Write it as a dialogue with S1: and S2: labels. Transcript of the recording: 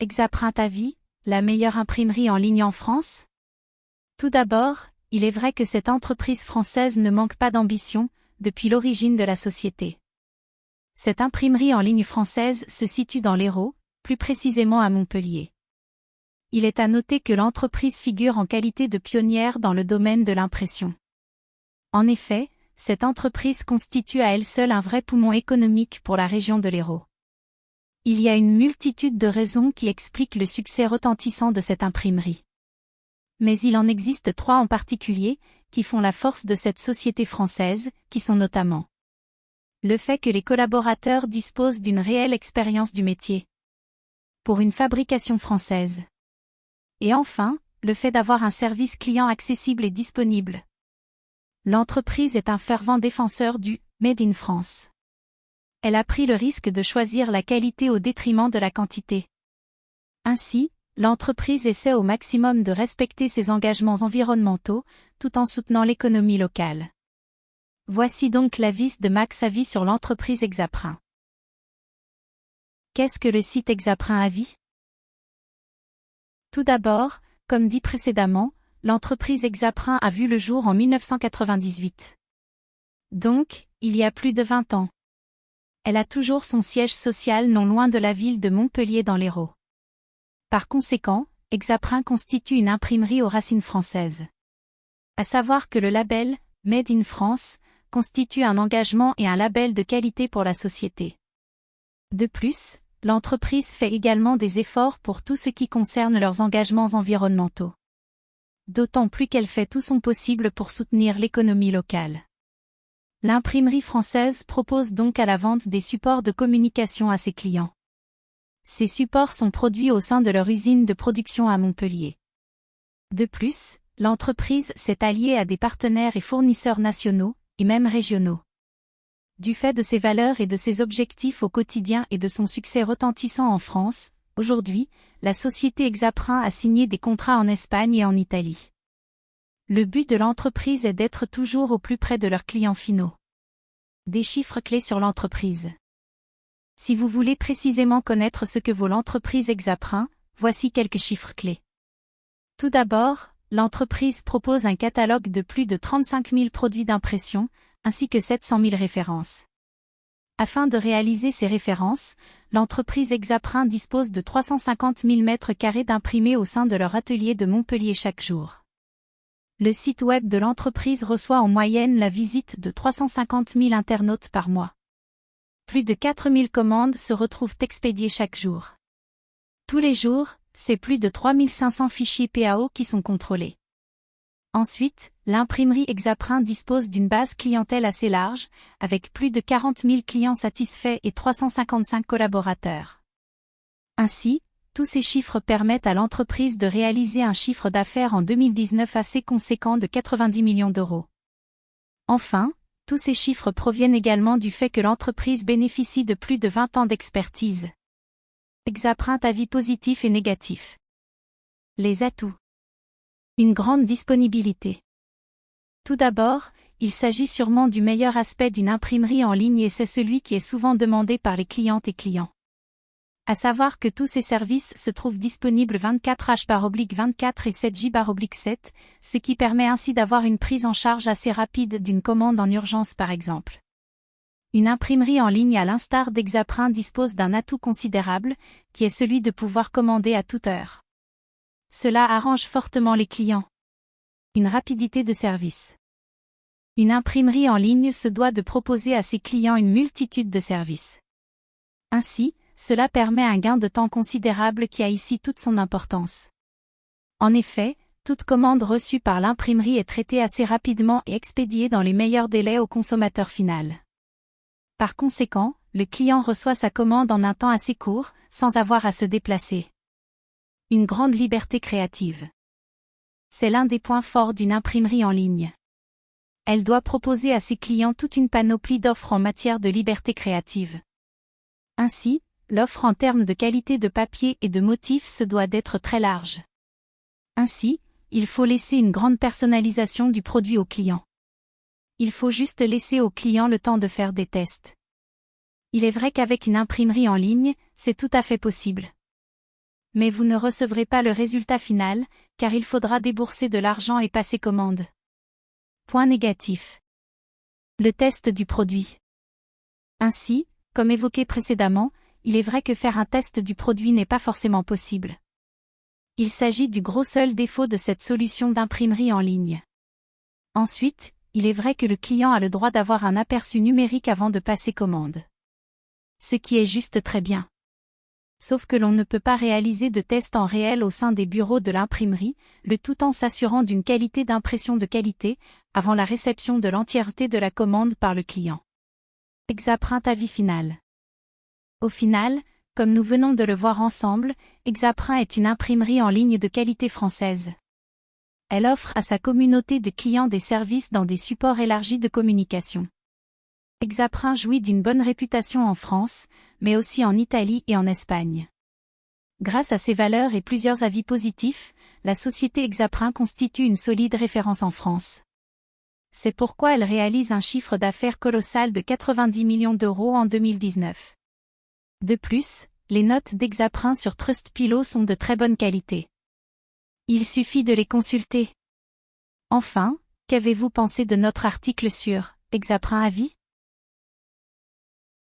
S1: Exaprint à vie, la meilleure imprimerie en ligne en France? Tout d'abord, il est vrai que cette entreprise française ne manque pas d'ambition, depuis l'origine de la société. Cette imprimerie en ligne française se situe dans l'Hérault, plus précisément à Montpellier. Il est à noter que l'entreprise figure en qualité de pionnière dans le domaine de l'impression. En effet, cette entreprise constitue à elle seule un vrai poumon économique pour la région de l'Hérault. Il y a une multitude de raisons qui expliquent le succès retentissant de cette imprimerie. Mais il en existe 3 en particulier, qui font la force de cette société française, qui sont notamment le fait que les collaborateurs disposent d'une réelle expérience du métier pour une fabrication française. Et enfin, le fait d'avoir un service client accessible et disponible. L'entreprise est un fervent défenseur du « Made in France ». Elle a pris le risque de choisir la qualité au détriment de la quantité. Ainsi, l'entreprise essaie au maximum de respecter ses engagements environnementaux, tout en soutenant l'économie locale. Voici donc l'avis de Max Avis sur l'entreprise Exaprint. Qu'est-ce que le site Exaprint à vie? Tout d'abord, comme dit précédemment, l'entreprise Exaprint a vu le jour en 1998. Donc, il y a plus de 20 ans. Elle a toujours son siège social non loin de la ville de Montpellier dans l'Hérault. Par conséquent, Exaprint constitue une imprimerie aux racines françaises. À savoir que le label « Made in France » constitue un engagement et un label de qualité pour la société. De plus, l'entreprise fait également des efforts pour tout ce qui concerne leurs engagements environnementaux. D'autant plus qu'elle fait tout son possible pour soutenir l'économie locale. L'imprimerie française propose donc à la vente des supports de communication à ses clients. Ces supports sont produits au sein de leur usine de production à Montpellier. De plus, l'entreprise s'est alliée à des partenaires et fournisseurs nationaux, et même régionaux. Du fait de ses valeurs et de ses objectifs au quotidien et de son succès retentissant en France, aujourd'hui, la société Exaprint a signé des contrats en Espagne et en Italie. Le but de l'entreprise est d'être toujours au plus près de leurs clients finaux. Des chiffres clés sur l'entreprise. Si vous voulez précisément connaître ce que vaut l'entreprise Exaprint, voici quelques chiffres clés. Tout d'abord, l'entreprise propose un catalogue de plus de 35 000 produits d'impression, ainsi que 700 000 références. Afin de réaliser ces références, l'entreprise Exaprint dispose de 350 000 m² d'imprimés au sein de leur atelier de Montpellier chaque jour. Le site web de l'entreprise reçoit en moyenne la visite de 350 000 internautes par mois. Plus de 4 000 commandes se retrouvent expédiées chaque jour. Tous les jours, c'est plus de 3 500 fichiers PAO qui sont contrôlés. Ensuite, l'imprimerie Exaprint dispose d'une base clientèle assez large, avec plus de 40 000 clients satisfaits et 355 collaborateurs. Ainsi, tous ces chiffres permettent à l'entreprise de réaliser un chiffre d'affaires en 2019 assez conséquent de 90 millions d'euros. Enfin, tous ces chiffres proviennent également du fait que l'entreprise bénéficie de plus de 20 ans d'expertise. Exaprint avis positif et négatif. Les atouts. Une grande disponibilité. Tout d'abord, il s'agit sûrement du meilleur aspect d'une imprimerie en ligne et c'est celui qui est souvent demandé par les clientes et clients. À savoir que tous ces services se trouvent disponibles 24h/24 et 7J/7, ce qui permet ainsi d'avoir une prise en charge assez rapide d'une commande en urgence par exemple. Une imprimerie en ligne à l'instar d'Exaprint dispose d'un atout considérable, qui est celui de pouvoir commander à toute heure. Cela arrange fortement les clients. Une rapidité de service. Une imprimerie en ligne se doit de proposer à ses clients une multitude de services. Ainsi, cela permet un gain de temps considérable qui a ici toute son importance. En effet, toute commande reçue par l'imprimerie est traitée assez rapidement et expédiée dans les meilleurs délais au consommateur final. Par conséquent, le client reçoit sa commande en un temps assez court, sans avoir à se déplacer. Une grande liberté créative. C'est l'un des points forts d'une imprimerie en ligne. Elle doit proposer à ses clients toute une panoplie d'offres en matière de liberté créative. Ainsi, l'offre en termes de qualité de papier et de motifs se doit d'être très large. Ainsi, il faut laisser une grande personnalisation du produit au client. Il faut juste laisser au client le temps de faire des tests. Il est vrai qu'avec une imprimerie en ligne, c'est tout à fait possible. Mais vous ne recevrez pas le résultat final, car il faudra débourser de l'argent et passer commande. Point négatif. Le test du produit. Ainsi, comme évoqué précédemment, il est vrai que faire un test du produit n'est pas forcément possible. Il s'agit du gros seul défaut de cette solution d'imprimerie en ligne. Ensuite, il est vrai que le client a le droit d'avoir un aperçu numérique avant de passer commande. Ce qui est juste très bien. Sauf que l'on ne peut pas réaliser de tests en réel au sein des bureaux de l'imprimerie, le tout en s'assurant d'une qualité d'impression de qualité, avant la réception de l'entièreté de la commande par le client. Exaprint avis final. Au final, comme nous venons de le voir ensemble, Exaprint est une imprimerie en ligne de qualité française. Elle offre à sa communauté de clients des services dans des supports élargis de communication. Exaprint jouit d'une bonne réputation en France, mais aussi en Italie et en Espagne. Grâce à ses valeurs et plusieurs avis positifs, la société Exaprint constitue une solide référence en France. C'est pourquoi elle réalise un chiffre d'affaires colossal de 90 millions d'euros en 2019. De plus, les notes d'Exaprint sur Trustpilot sont de très bonne qualité. Il suffit de les consulter. Enfin, qu'avez-vous pensé de notre article sur Exaprint Avis ?